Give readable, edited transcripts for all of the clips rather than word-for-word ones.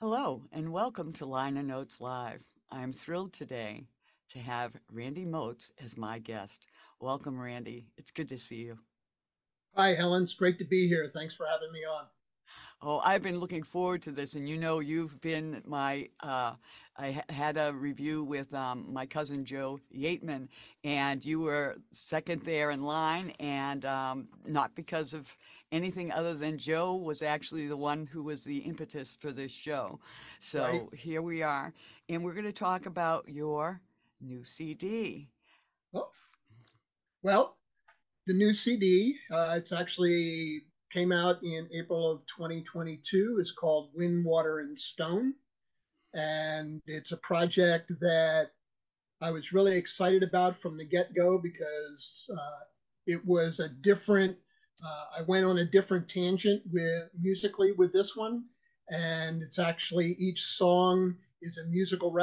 Hello, and welcome to Liner Notes Live. I am thrilled today to have Randy Motz as my guest. Welcome, Randy. It's good to see you. Hi, Helen. It's great to be here. Thanks for having me on. Oh, I've been looking forward to this, and you've been had a review with my cousin Joe Yateman, and you were second there in line, and not because of anything other than Joe was actually the one who was the impetus for this show. Right. So here we are, and we're going to talk about your new CD. Oh, well, the new CD, it's actually came out in April of 2022. It's called Wind, Water, and Stone. And it's a project that I was really excited about from the get go because it was a different, I went on a different tangent with musically with this one. And it's actually each song is a musical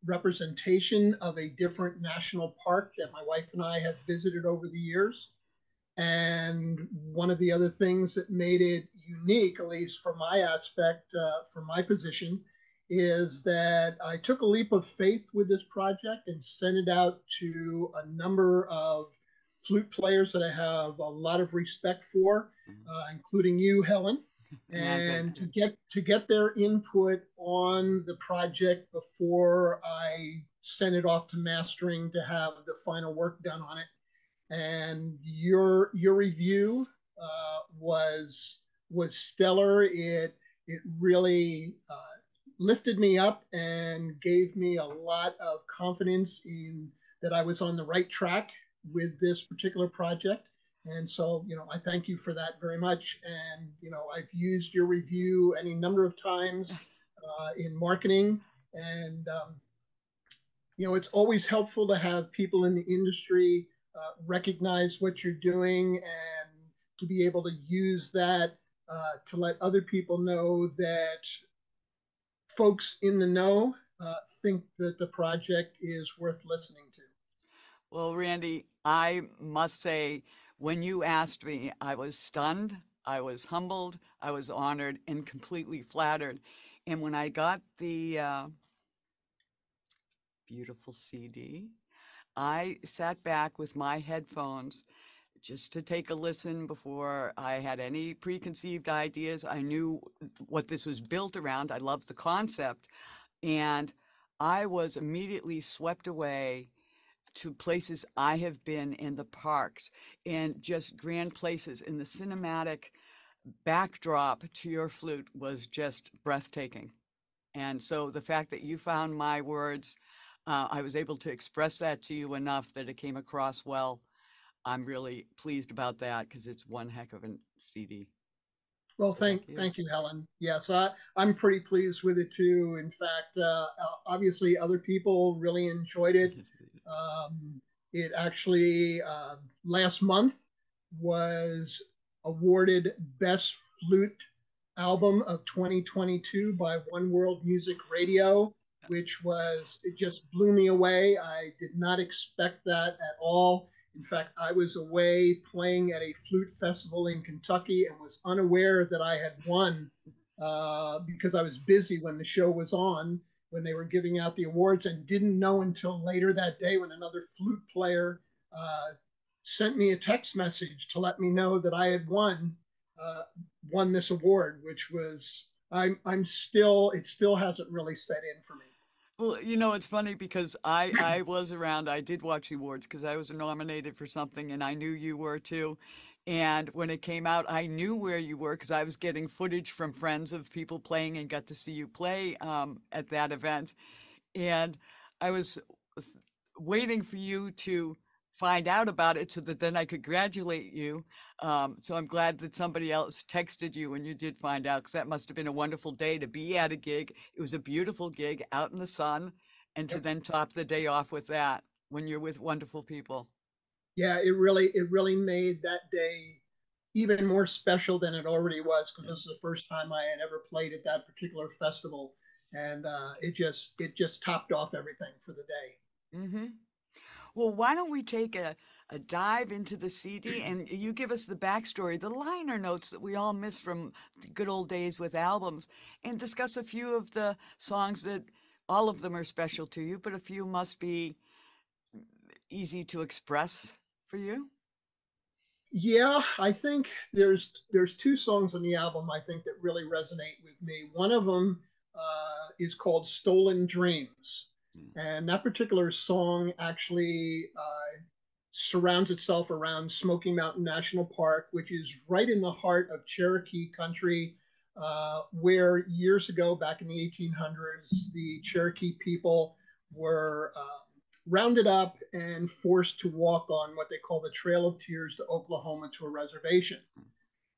representation of a different national park that my wife and I have visited over the years. And one of the other things that made it unique, at least from my aspect, from my position, is that I took a leap of faith with this project and sent it out to a number of flute players that I have a lot of respect for, including you, Helen, Yeah, thank and to you. get their input on the project before I sent it off to mastering to have the final work done on it. And your review was stellar. It really lifted me up and gave me a lot of confidence in that I was on the right track with this particular project. And so, I thank you for that very much. And, I've used your review any number of times in marketing. And it's always helpful to have people in the industry recognize what you're doing and to be able to use that to let other people know that folks in the know think that the project is worth listening to. Well, Randy, I must say, when you asked me, I was stunned, I was humbled, I was honored, and completely flattered. And when I got the beautiful CD, I sat back with my headphones just to take a listen before I had any preconceived ideas. I knew what this was built around. I loved the concept. And I was immediately swept away to places I have been in the parks and just grand places. And the cinematic backdrop to your flute was just breathtaking. And so the fact that you found my words, I was able to express that to you enough that it came across well. I'm really pleased about that because it's one heck of a CD. Well, So thank you. thank you, Helen. Yes, I'm pretty pleased with it too. In fact, obviously, other people really enjoyed it. It actually last month was awarded Best Flute Album of 2022 by One World Music Radio, which was it just blew me away. I did not expect that at all. In fact, I was away playing at a flute festival in Kentucky and was unaware that I had won because I was busy when the show was on, when they were giving out the awards, and didn't know until later that day when another flute player uh, sent me a text message to let me know that I had uh, won this award, which was I'm still it still hasn't really set in for me. Well, it's funny because I was around. I did watch the awards because I was nominated for something, and I knew you were too. And when it came out, I knew where you were because I was getting footage from friends of people playing and got to see you play at that event. And I was waiting for you to find out about it so that then I could congratulate you. So I'm glad that somebody else texted you when you did find out because that must have been a wonderful day to be at a gig. It was a beautiful gig out in the sun, and to Yep. then top the day off with that when you're with wonderful people. Yeah, it really made that day even more special than it already was because Yeah. this is the first time I had ever played at that particular festival, and it just topped off everything for the day. Mm-hmm. Well, why don't we take a dive into the CD and you give us the backstory, the liner notes that we all miss from the good old days with albums, and discuss a few of the songs that all of them are special to you, but a few must be easy to express for you. Yeah, I think there's two songs on the album I think that really resonate with me. One of them is called "Stolen Dreams," and that particular song actually surrounds itself around Smoky Mountain National Park, which is right in the heart of Cherokee country, where years ago, back in the 1800s, the Cherokee people were rounded up and forced to walk on what they call the Trail of Tears to Oklahoma to a reservation.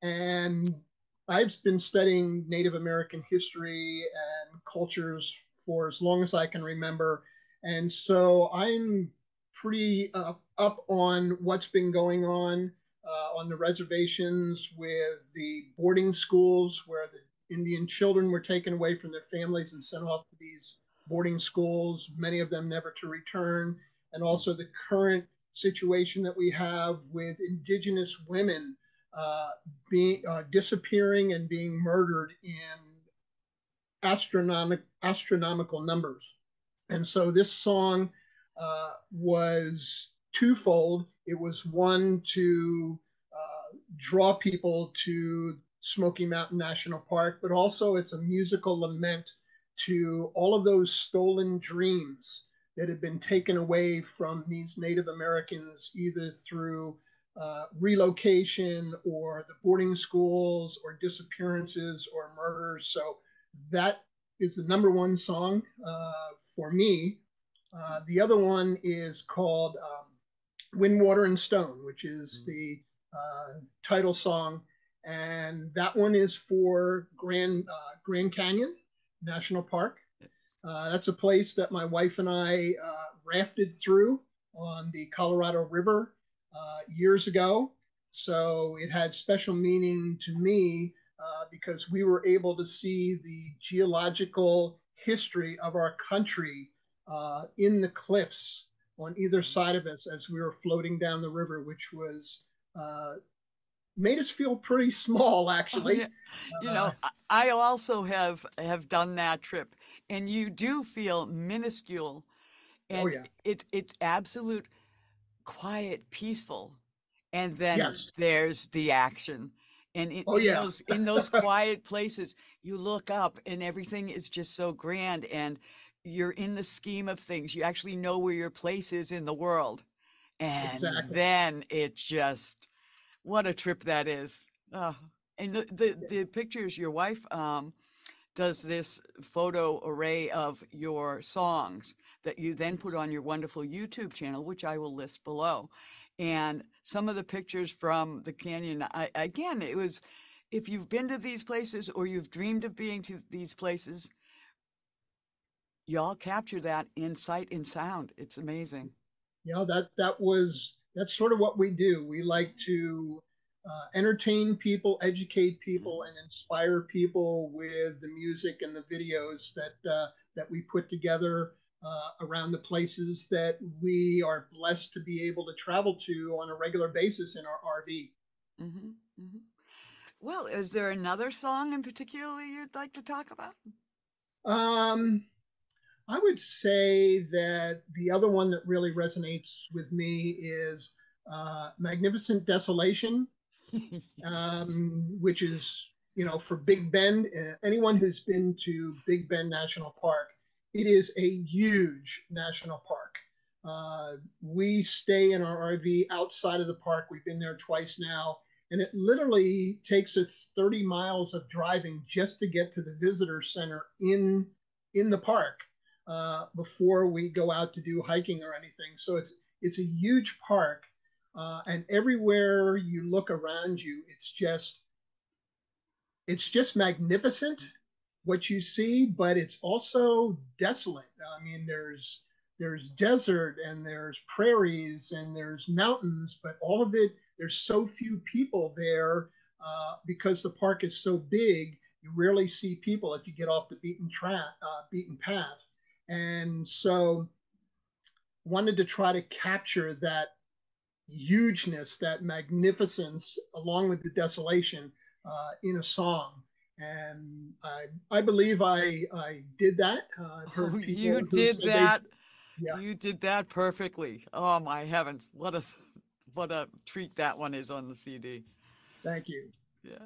And I've been studying Native American history and cultures for as long as I can remember. And so I'm pretty up on what's been going on the reservations with the boarding schools where the Indian children were taken away from their families and sent off to these boarding schools, many of them never to return, and also the current situation that we have with indigenous women uh, being disappearing and being murdered in astronomical numbers. And so this song was twofold. It was one to draw people to Smoky Mountain National Park, but also it's a musical lament to all of those stolen dreams that had been taken away from these Native Americans, either through relocation or the boarding schools or disappearances or murders. So that is the number one song for me. The other one is called Wind, Water, and Stone, which is the title song. And that one is for Grand Canyon National Park. That's a place that my wife and I rafted through on the Colorado River years ago. So it had special meaning to me because we were able to see the geological history of our country in the cliffs on either side of us as we were floating down the river, which was made us feel pretty small, Oh actually. yeah, Uh, I also have done that trip, and you do feel minuscule, oh, and yeah. it's absolute quiet, peaceful, and then Yes. there's the action. And Oh, yeah. in those quiet places, you look up and everything is just so grand and you're in the scheme of things. You actually know where your place is in the world. And Exactly. then it just what a trip that is. Oh, and the pictures your wife does this photo array of your songs that you then put Yes. on your wonderful YouTube channel, which I will list below. And some of the pictures from the canyon, again, it was if you've been to these places or you've dreamed of being to these places, y'all capture that in sight and sound. It's amazing. That's sort of what we do. We like to entertain people, educate people, and inspire people with the music and the videos that we put together around the places that we are blessed to be able to travel to on a regular basis in our RV. Mm-hmm, mm-hmm. Well, is there another song in particular you'd like to talk about? Um, I would say that the other one that really resonates with me is Magnificent Desolation, which is, for Big Bend. Anyone who's been to Big Bend National Park, it is a huge national park. We stay in our RV outside of the park. We've been there twice now. And it literally takes us 30 miles of driving just to get to the visitor center in the park before we go out to do hiking or anything. So it's a huge park, and everywhere you look around you, it's just magnificent what you see, but it's also desolate. I mean, there's desert and there's prairies and there's mountains, but all of it, there's so few people there because the park is so big. You rarely see people if you get off the beaten path, and so wanted to try to capture that hugeness, that magnificence, along with the desolation in a song. And I believe I did that. I've Oh, heard you people who did said they, that. yeah, You did that perfectly. Oh my heavens. What a treat that one is on the CD. thank you. Yeah.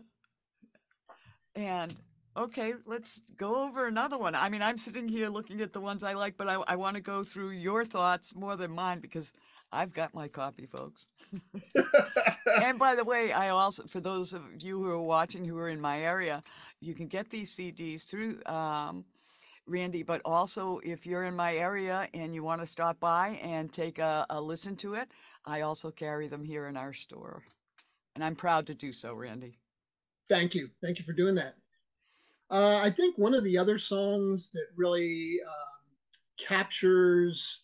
And okay, let's go over another one. I mean, I'm sitting here looking at the ones I like, but I want to go through your thoughts more than mine because I've got my copy, folks. And by the way, I also, for those of you who are watching who are in my area, you can get these CDs through Randy, but also if you're in my area and you want to stop by and take a listen to it, I also carry them here in our store. And I'm proud to do so, Randy. Thank you. Thank you for doing that. I think one of the other songs that really captures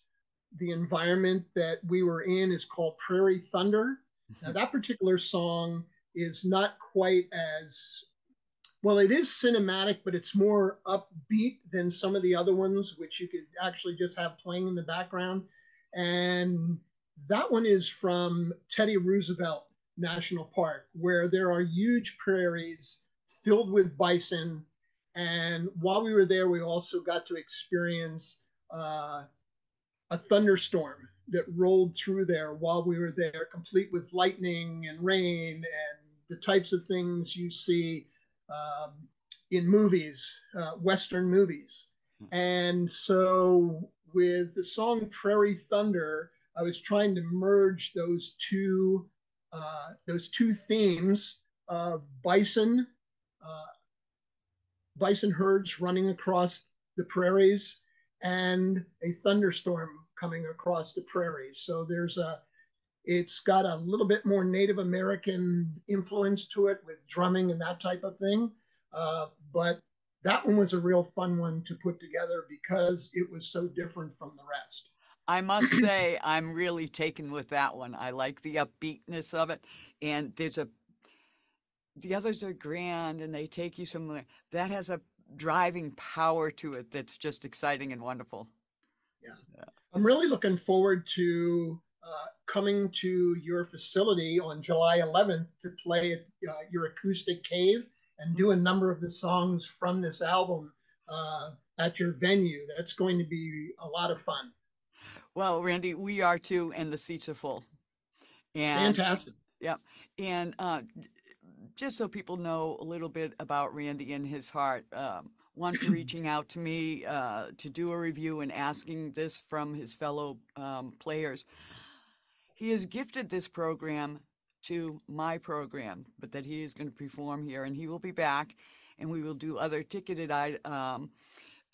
the environment that we were in is called Prairie Thunder. Now, that particular song is not quite as well, it is cinematic, but it's more upbeat than some of the other ones, which you could actually just have playing in the background. And that one is from Teddy Roosevelt National Park, where there are huge prairies filled with bison. And while we were there, we also got to experience a thunderstorm that rolled through there while we were there, complete with lightning and rain and the types of things you see um, in movies, Western movies. And so with the song Prairie Thunder, I was trying to merge those two themes of uh, bison herds running across the prairies and a thunderstorm coming across the prairies. So it's got a little bit more Native American influence to it with drumming and that type of thing. But that one was a real fun one to put together because it was so different from the rest. I must say, I'm really taken with that one. I like the upbeatness of it. And the others are grand and they take you somewhere. That has a driving power to it that's just exciting and wonderful. Yeah. Yeah. I'm really looking forward to coming to your facility on July 11th to play at your acoustic cave and Mm. do a number of the songs from this album at your venue. That's going to be a lot of fun. Well, Randy, we are too, and the seats are full. And Fantastic. yeah, and just so people know a little bit about Randy and his heart, one for reaching out to me to do a review and asking this from his fellow players. He has gifted this program to my program, but that he is going to perform here, and he will be back, and we will do other ticketed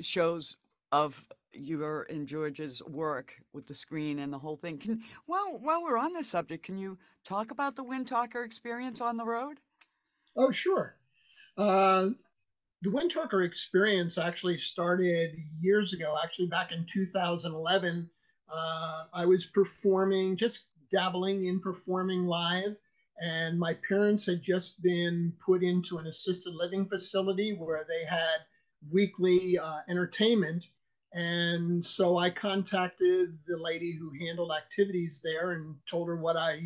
shows of your and George's work with the screen and the whole thing. While we're on this subject, can you talk about the Windtalker experience on the road? Oh, sure. Uh, the Windtalker experience actually started years ago, actually back in 2011. I was performing, just dabbling in performing live, and my parents had just been put into an assisted living facility where they had weekly entertainment. And so I contacted the lady who handled activities there and told her what I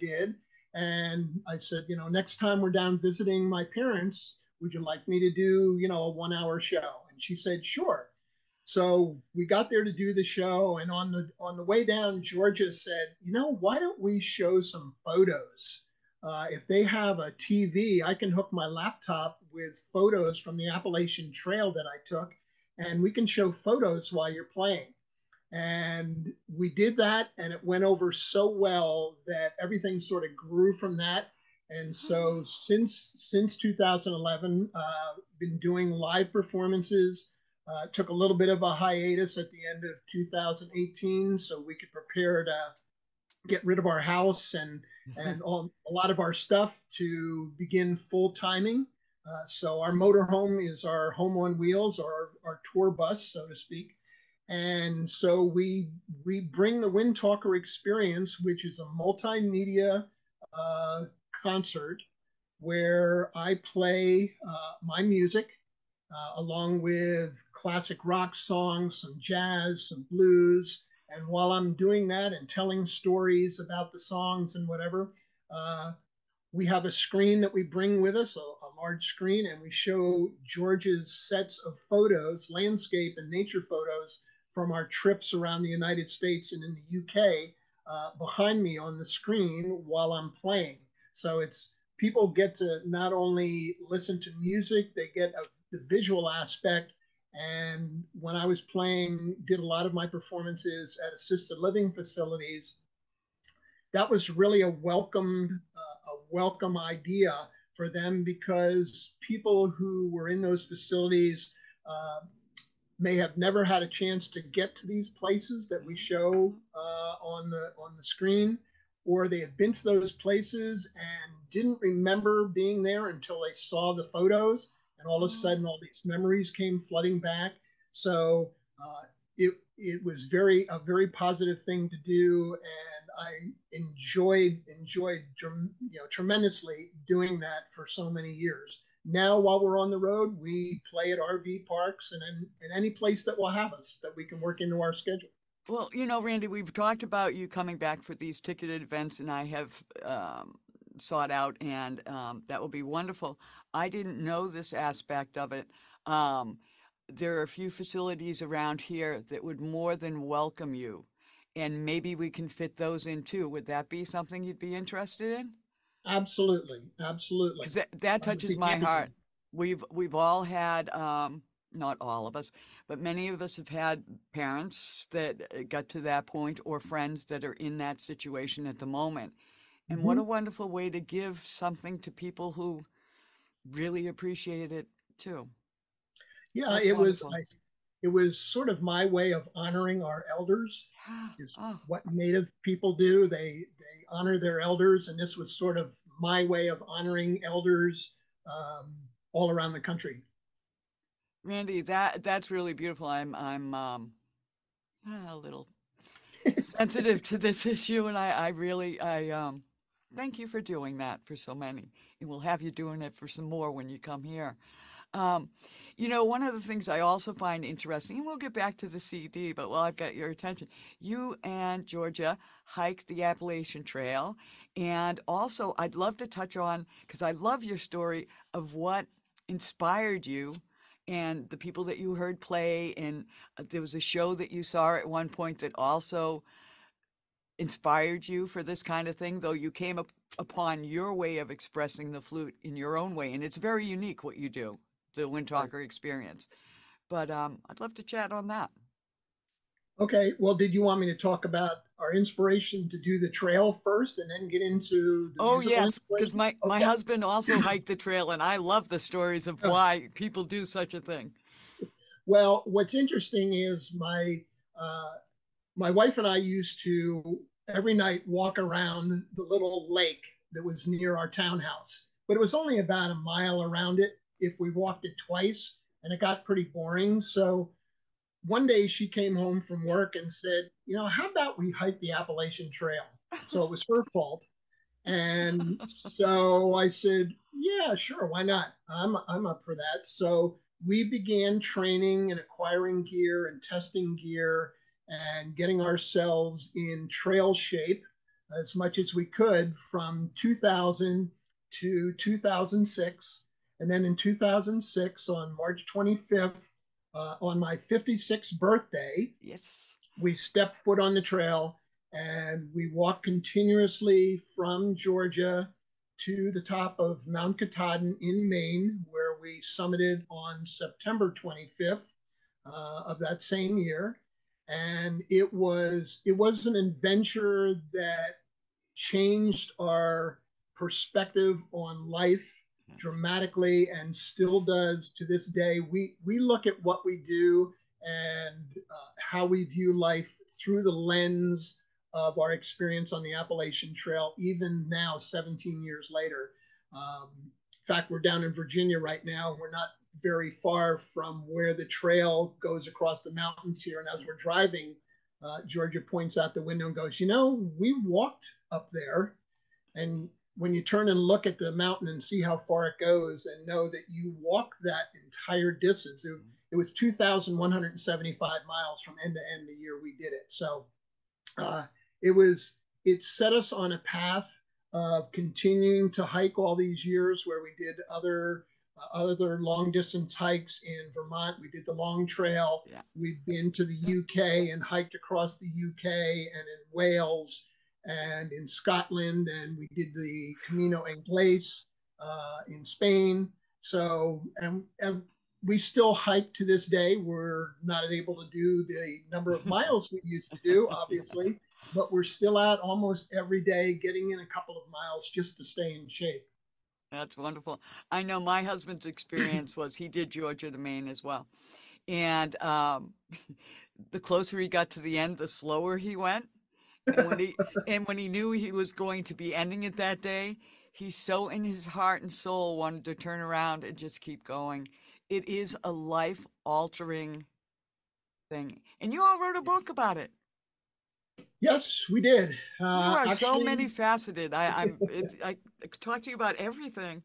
did. And I said, next time we're down visiting my parents, would you like me to do, a 1 hour show? And she said, sure. So we got there to do the show. And on the way down, Georgia said, why don't we show some photos? If they have a TV, I can hook my laptop with photos from the Appalachian Trail that I took, and we can show photos while you're playing. And we did that, and it went over so well that everything sort of grew from that. And so since 2011, been doing live performances. Took a little bit of a hiatus at the end of 2018, so we could prepare to get rid of our house and a lot of our stuff to begin full timing. So our motorhome is our home on wheels, our tour bus, so to speak. And so we bring the Windtalker experience, which is a multimedia uh, concert where I play my music along with classic rock songs, some jazz, some blues, And while I'm doing that and telling stories about the songs and whatever, uh, we have a screen that we bring with us, a large screen, and we show George's sets of photos, landscape and nature photos from our trips around the United States and in the UK behind me on the screen while I'm playing. So it's people get to not only listen to music, they get the visual aspect. And when I was playing, did a lot of my performances at assisted living facilities, that was really a welcome idea for them, because people who were in those facilities uh, may have never had a chance to get to these places that we show on the screen, or they had been to those places and didn't remember being there until they saw the photos, and all of a Oh, sudden all these memories came flooding back. So it was very positive thing to do, and I enjoyed tremendously doing that for so many years. Now, while we're on the road, we play at RV parks and any place that will have us that we can work into our schedule. well, you know, Randy, we've talked about you coming back for these ticketed events, and I have sought out, and that will be wonderful. I didn't know this aspect of it. Um, there are a few facilities around here that would more than welcome you, and maybe we can fit those in too. Would that be something you'd be interested in? Absolutely, Because absolutely. that I would touches be my happy to. heart. We've all had, not all of us, but many of us have had parents that got to that point, or friends that are in that situation at the moment. And what a Mhm. wonderful way to give something to people who really appreciate it too. Yeah, That's wonderful. it was sort of my way of honoring our elders. Is Oh, what Native people do. They honor their elders, and this was sort of my way of honoring elders um, all around the country. Randy, that's really beautiful. I'm a little sensitive to this issue, and I really I thank you for doing that for so many, and we'll have you doing it for some more when you come here. Um, you know, one of the things I also find interesting, and we'll get back to the CD, but while I've got your attention, you and Georgia hiked the Appalachian Trail, and also I'd love to touch on, because I love your story of what inspired you and the people that you heard play, and there was a show that you saw at one point that also inspired you for this kind of thing, though you came upon your way of expressing the flute in your own way, and it's very unique what you do, the Right. Windtalker experience. But I'd love to chat on that. Okay. Well, did you want me to talk about our inspiration to do the trail first and then get into the Oh musical yes, because inspiration? my Okay. husband also hiked the trail, and I love the stories of why people do such a thing. Well, what's interesting is uh, my wife and I used to every night walk around the little lake that was near our townhouse, but it was only about a mile around it if we walked it twice, and it got pretty boring. So one day she came home from work and said, how about we hike the Appalachian Trail? So it was her fault. And so I said, yeah, sure, why not? I'm up for that. So we began training and acquiring gear and testing gear and getting ourselves in trail shape as much as we could from 2000 to 2006. And then in 2006, on March 25th, on my 56th birthday, Yes. we stepped foot on the trail and we walked continuously from Georgia to the top of Mount Katahdin in Maine, where we summited on September 25th of that same year. And it was an adventure that changed our perspective on life dramatically and still does to this day. We look at what we do and how we view life through the lens of our experience on the Appalachian Trail, even now, 17 years later. In fact, we're down in Virginia right now. We're not very far from where the trail goes across the mountains here. And as we're driving, Georgia points out the window and goes, we walked up there. And when you turn and look at the mountain and see how far it goes and know that you walk that entire distance, it was 2,175 miles from end to end the year we did it. So uh, it was it set us on a path of continuing to hike all these years where we did other long distance hikes in Vermont. We did the Long Trail. Yeah. We've been to the UK and hiked across the UK and in Wales and in Scotland, and we did the Camino Inglés in Spain. So, and we still hike to this day. We're not able to do the number of miles we used to do, Yeah. obviously, but we're still out almost every day, getting in a couple of miles just to stay in shape. That's wonderful. I know my husband's experience was he did Georgia to Maine as well. And the closer he got to the end, the slower he went. And when he knew he was going to be ending it that day, he so in his heart and soul wanted to turn around and just keep going. It is a life altering thing. And you all wrote a book about it. Yes, we did. You are so Actually, many faceted. I could talk to you about everything.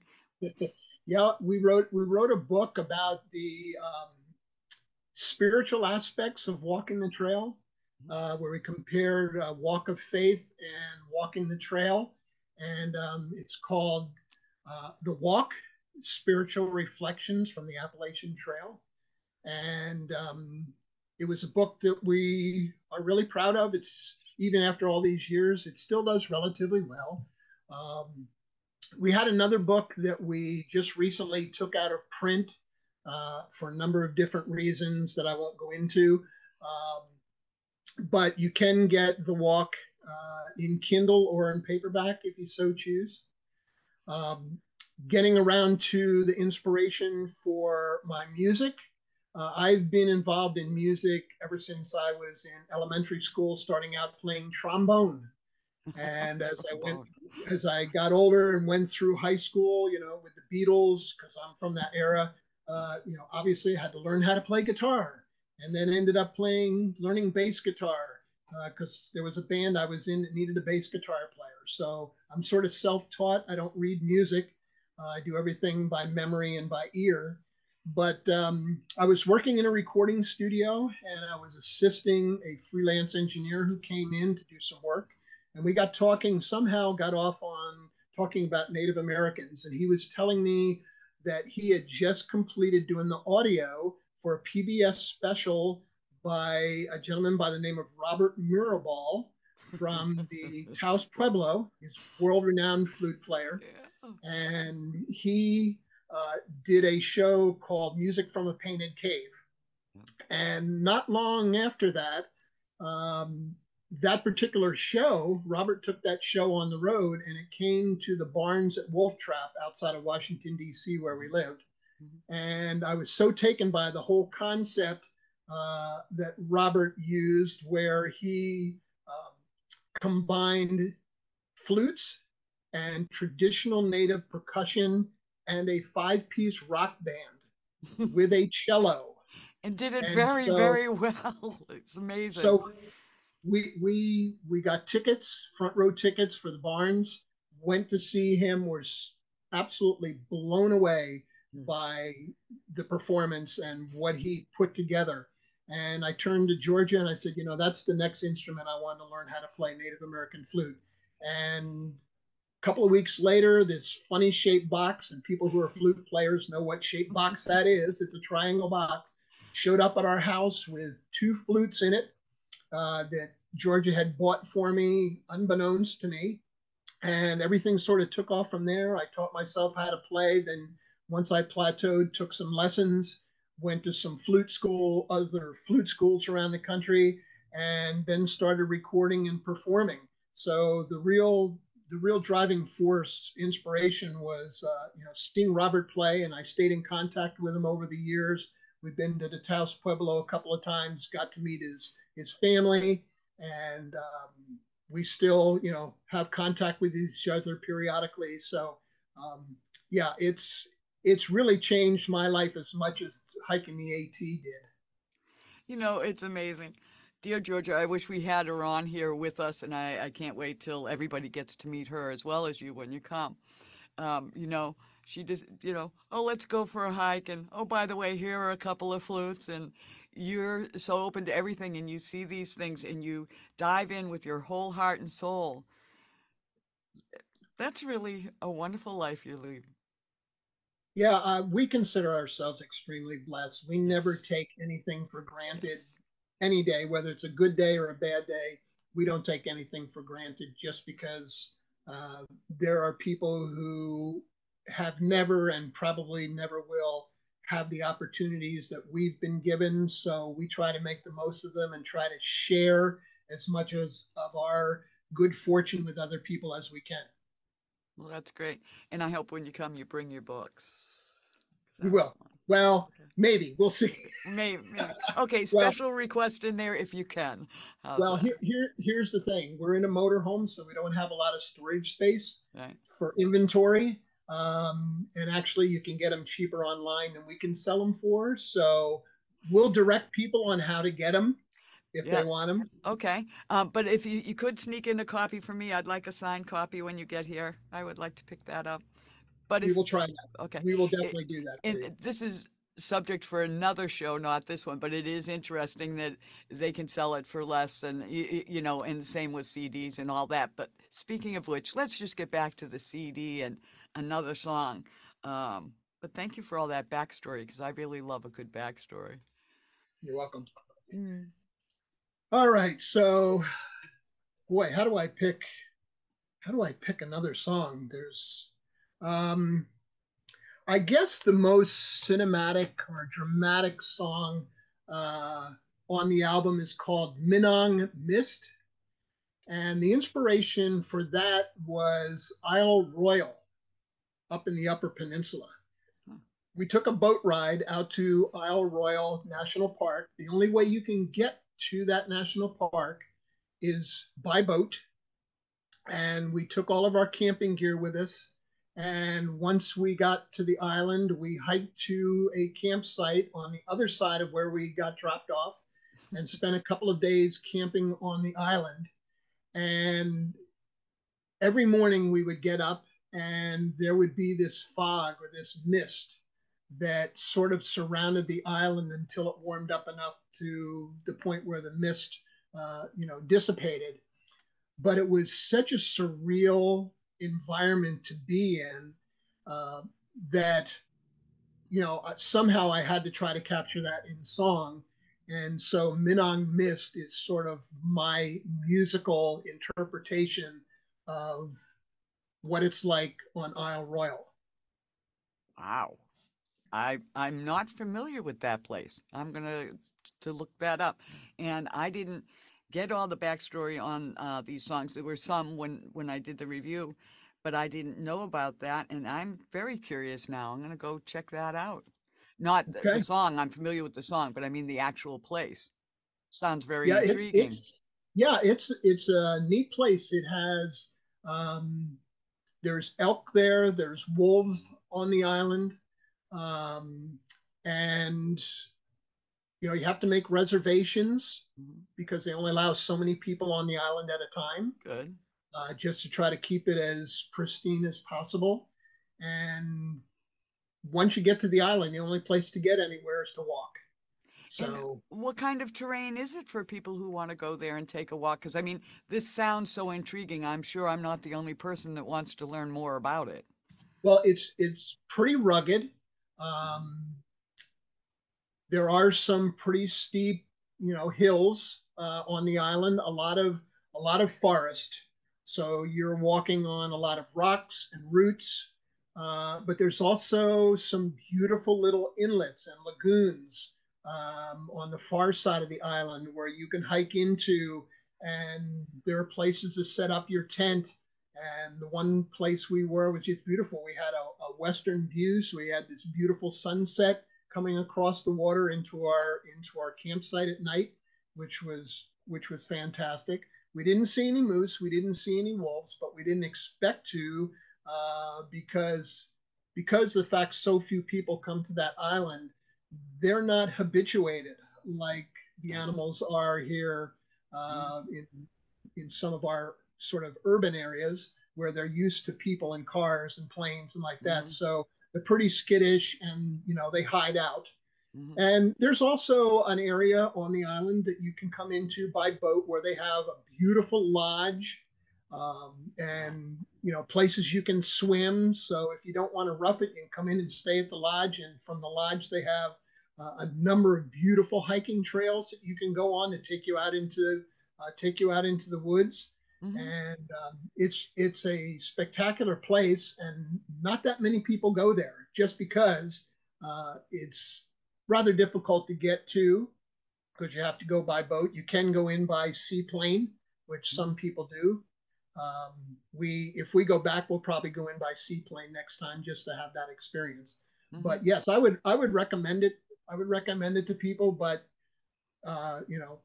yeah, we wrote a book about the spiritual aspects of walking the trail, where we compared walk of faith and walking the trail, and it's called "The Walk: Spiritual Reflections from the Appalachian Trail." And it was a book that we are really proud of. It's even after all these years, it still does relatively well. Um, we had another book that we just recently took out of print for a number of different reasons that I won't go into. Um, but you can get the walk in Kindle or in paperback if you so choose. Um, Getting around to the inspiration for my music, I've been involved in music ever since I was in elementary school, starting out playing trombone. And Trombone. as I got older and went through high school, with the Beatles, because I'm from that era, obviously I had to learn how to play guitar, and then ended up learning bass guitar, because there was a band I was in that needed a bass guitar player. So I'm sort of self-taught. I don't read music. I do everything by memory and by ear. But I was working in a recording studio, and I was assisting a freelance engineer who came in to do some work, and we got talking, somehow got off on talking about Native Americans. And he was telling me that he had just completed doing the audio for a PBS special by a gentleman by the name of Robert Mirabal from the Taos Pueblo. He's a world renowned flute player. Yeah. And he did a show called Music from a Painted Cave. And not long after that, um, that particular show, Robert took that show on the road, and it came to the Barns at Wolf Trap outside of Washington, D.C., where we lived. And I was so taken by the whole concept that Robert used, where he combined flutes and traditional native percussion and a five-piece rock band with a cello. And did it And very, so, very well. It's amazing. so we got tickets, front row tickets for the Barnes. Went to see him. Was absolutely blown away by the performance and what he put together. And I turned to Georgia and I said, that's the next instrument I want to learn how to play, Native American flute. And a couple of weeks later, this funny shaped box, and people who are flute players know what shaped box that is. It's a triangle box. Showed up at our house with two flutes in it that Georgia had bought for me, unbeknownst to me. And everything sort of took off from there. I taught myself how to play. Then, once I plateaued, took some lessons, went to some other flute schools around the country, and then started recording and performing. So the real driving force, inspiration was seeing Robert play, and I stayed in contact with him over the years. We've been to the Taos Pueblo a couple of times, got to meet his family, and we still have contact with each other periodically. So um, yeah, it's really changed my life as much as hiking the AT did. It's amazing. Dear Georgia, I wish we had her on here with us, and I can't wait till everybody gets to meet her as well as you when you come. Um, you know, She just, oh, let's go for a hike. And oh, by the way, here are a couple of flutes. And you're so open to everything and you see these things and you dive in with your whole heart and soul. That's really a wonderful life you're leading. Yeah, we consider ourselves extremely blessed. We never Yes. take anything for granted Yes. any day, whether it's a good day or a bad day. We don't take anything for granted just because there are people who have never and probably never will have the opportunities that we've been given. So we try to make the most of them and try to share as much as of our good fortune with other people as we can. Well, that's great. And I hope when you come, you bring your books. 'Cause We I want will. one. Well, Okay. maybe we'll see. Maybe, maybe. Okay, Well, special request in there if you can. How's Well, that? here's the thing. We're in a motorhome, so we don't have a lot of storage space Right. for inventory. And actually, you can get them cheaper online than we can sell them for. So we'll direct people on how to get them if they Yeah. want them. Okay. But if you could sneak in a copy for me, I'd like a signed copy when you get here. I would like to pick that up. But We if will try that. Okay. We will It, definitely do that for and you. this is subject for another show, not this one, but it is interesting that they can sell it for less and, and the same with CDs and all that. But speaking of which, let's just get back to the CD and another song. But thank you for all that backstory because I really love a good backstory. You're welcome. Mm. All right. So, boy, how do I pick another song? Um, I guess the most cinematic or dramatic song uh, on the album is called Minong Mist. And the inspiration for that was Isle Royal up in the Upper Peninsula. We took a boat ride out to Isle Royal National Park. The only way you can get to that national park is by boat, and we took all of our camping gear with us. And once we got to the island, we hiked to a campsite on the other side of where we got dropped off and spent a couple of days camping on the island. And every morning we would get up and there would be this fog or this mist that sort of surrounded the island until it warmed up enough to the point where the mist, dissipated. But it was such a surreal environment to be in uh, that somehow I had to try to capture that in song. And so Minong Mist is sort of my musical interpretation of what it's like on Isle Royal. Wow. I'm not familiar with that place. I'm gonna to look that up. And I didn't get all the backstory on these songs. There were some when I did the review, but I didn't know about that. And I'm very curious now. I'm gonna go check that out. Not the Okay. song. I'm familiar with the song, but I mean the actual place. Sounds very Yeah, intriguing. it's a neat place. It has there's elk there, there's wolves on the island, um, and you have to make reservations Mhm. because they only allow so many people on the island at a time, Good. just to try to keep it as pristine as possible. And once you get to the island, the only place to get anywhere is to walk. And So, what kind of terrain is it for people who want to go there and take a walk? Because I mean, this sounds so intriguing. I'm sure I'm not the only person that wants to learn more about it. well, it's pretty rugged. Um, there are some pretty steep, hills on the island. A lot of forest. So you're walking on a lot of rocks and roots. But there's also some beautiful little inlets and lagoons on the far side of the island where you can hike into, and there are places to set up your tent. And the one place we were was just beautiful. We had a western view, so we had this beautiful sunset coming across the water into our campsite at night, which was fantastic. We didn't see any moose, we didn't see any wolves, but we didn't expect to because the fact so few people come to that island, they're not habituated like the Yeah. animals are here Mm. in some of our sort of urban areas where they're used to people and cars and planes and like that. Mhm. So they're pretty skittish, and they hide out. Hmm. And there's also an area on the island that you can come into by boat where they have a beautiful lodge, Wow. and places you can swim. So if you don't want to rough it, you can come in and stay at the lodge. And from the lodge, they have a number of beautiful hiking trails that you can go on to take you out into the woods. Hmm. And it's a spectacular place, and not that many people go there just because it's rather difficult to get to because you have to go by boat. You can go in by seaplane, which some people do. If we go back, we'll probably go in by seaplane next time just to have that experience. Hmm. But yes, I would recommend it. I would recommend it to people, but you know,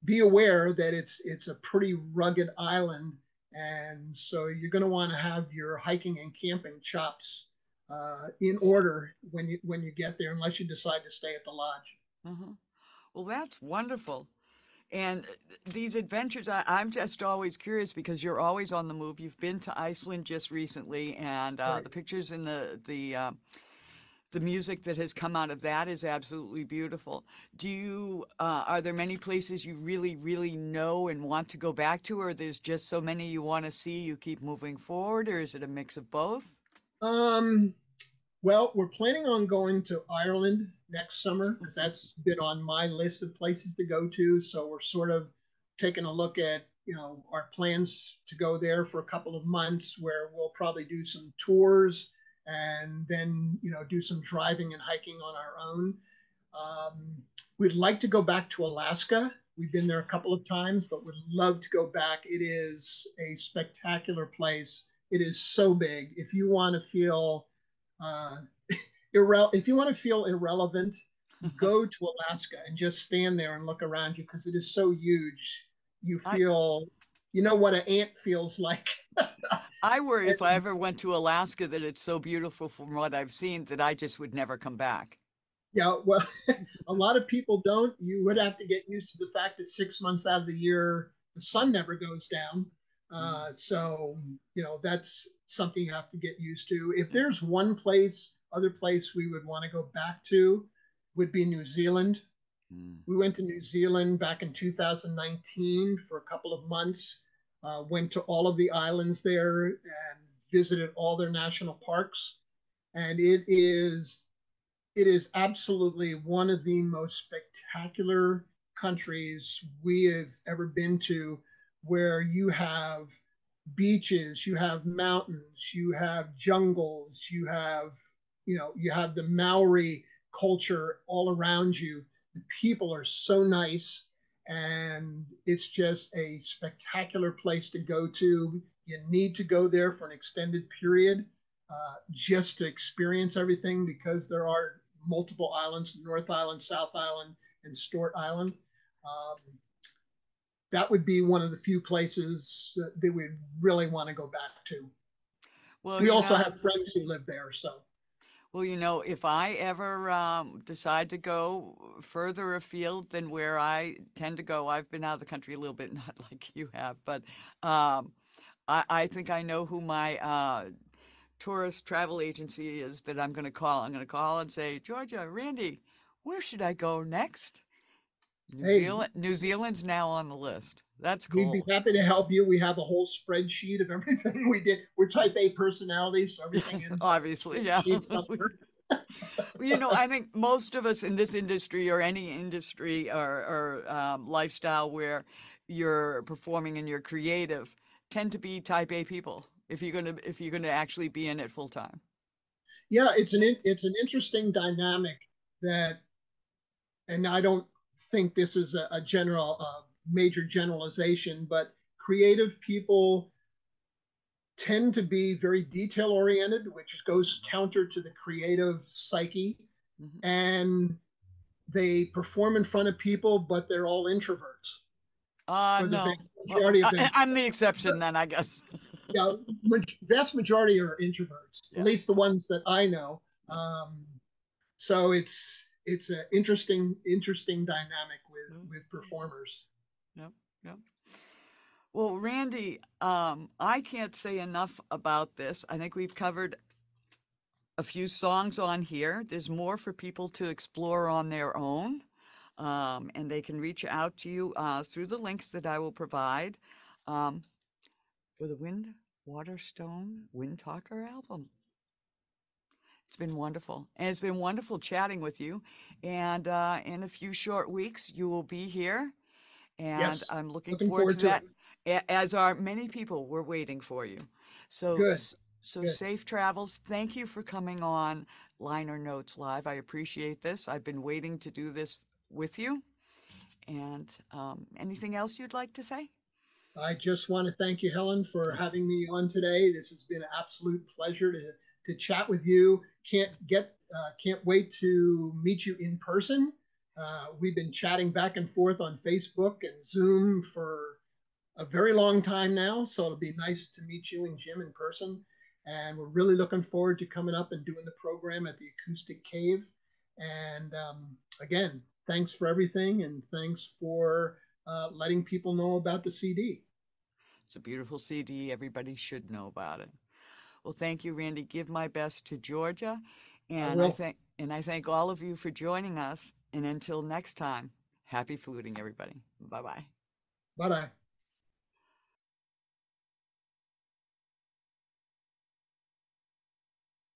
be aware that it's a pretty rugged island, and so you're going to want to have your hiking and camping chops in order when you get there, unless you decide to stay at the lodge. Hmm. Well, that's wonderful. And these adventures, I'm just always curious because you're always on the move. You've been to Iceland just recently, and Right. the pictures and the music that has come out of that is absolutely beautiful. Are there many places you really, really know and want to go back to, or there's just so many you want to see, you keep moving forward, or is it a mix of both? Um, Well, we're planning on going to Ireland next summer because that's been on my list of places to go to. So we're sort of taking a look at, our plans to go there for a couple of months where we'll probably do some tours and then, do some driving and hiking on our own. Um, we'd like to go back to Alaska. We've been there a couple of times, but would love to go back. It is a spectacular place. It is so big. Uh, if you want to feel irrelevant, go to Alaska and just stand there and look around you because it is so huge. You I feel, you know what an ant feels like. I worry if I ever went to Alaska that it's so beautiful from what I've seen that I just would never come back. Yeah, well, a lot of people don't. You would have to get used to the fact that 6 months out of the year the sun never goes down. Mm. So that's something you have to get used to. If Yep. there's other place we would want to go back to, would be New Zealand. Mm. We went to New Zealand back in 2019 for a couple of months. Went to all of the islands there and visited all their national parks, and it is absolutely one of the most spectacular countries we have ever been to, where you have beaches, you have mountains, you have jungles, you have the Maori culture all around you. The people are so nice, and it's just a spectacular place to go to. You need to go there for an extended period just to experience everything because there are multiple islands: North Island, South Island, and Stewart Island. Um, that would be one of the few places that we really want to go back to. Well, We you also know, have friends who live there, so if I ever decide to go further afield than where I tend to go, I've been out of the country a little bit, not like you have, but um, I think I know who my tourist travel agency is that I'm going to call. I'm going to call and say, Georgia, Randy, where should I go next? New hey, Zealand. New Zealand's now on the list. That's we'd be cool. happy to help you. We have a whole spreadsheet of everything we did. We're type A personalities, so everything ends up in a Obviously, yeah. spreadsheet somewhere. Well, I think most of us in this industry or any industry or lifestyle where you're performing and you're creative tend to be type A people if you're gonna actually be in it full time. Yeah, it's an interesting dynamic that, and I don't think this is a general major generalization, but creative people tend to be very detail oriented, which goes counter to the creative psyche, Hmm. and they perform in front of people, but they're all introverts for the No. vast Well, majority of it. I'm the exception then, I guess. Yeah, vast majority are introverts, at Yeah. least the ones that I know. Um, so it's an interesting dynamic Yep. with performers. Yep. Yep. Well, Randy, I can't say enough about this. I think we've covered a few songs on here. There's more for people to explore on their own. And they can reach out to you through the links that I will provide um, for the Wind, Water, Stone Windtalker album. It's been wonderful. And it's been wonderful chatting with you. And in a few short weeks, you will be here. And Yes, I'm looking looking forward to forward to it. that, as are many people. We're waiting for you. So, Good, so good. safe travels. Thank you for coming on Liner Notes Live. I appreciate this. I've been waiting to do this with you. And anything else you'd like to say? I just want to thank you, Helen, for having me on today. This has been an absolute pleasure to chat with you. Can't wait to meet you in person. We've been chatting back and forth on Facebook and Zoom for a very long time now, so it'll be nice to meet you and Jim in person. And we're really looking forward to coming up and doing the program at the Acoustic Cave. And again, thanks for everything, and thanks for letting people know about the CD. It's a beautiful CD. Everybody should know about it. Well, thank you, Randy. Give my best to Georgia, I and will. I thank all of you for joining us. And until next time, happy fluting, everybody. Bye bye. Bye bye.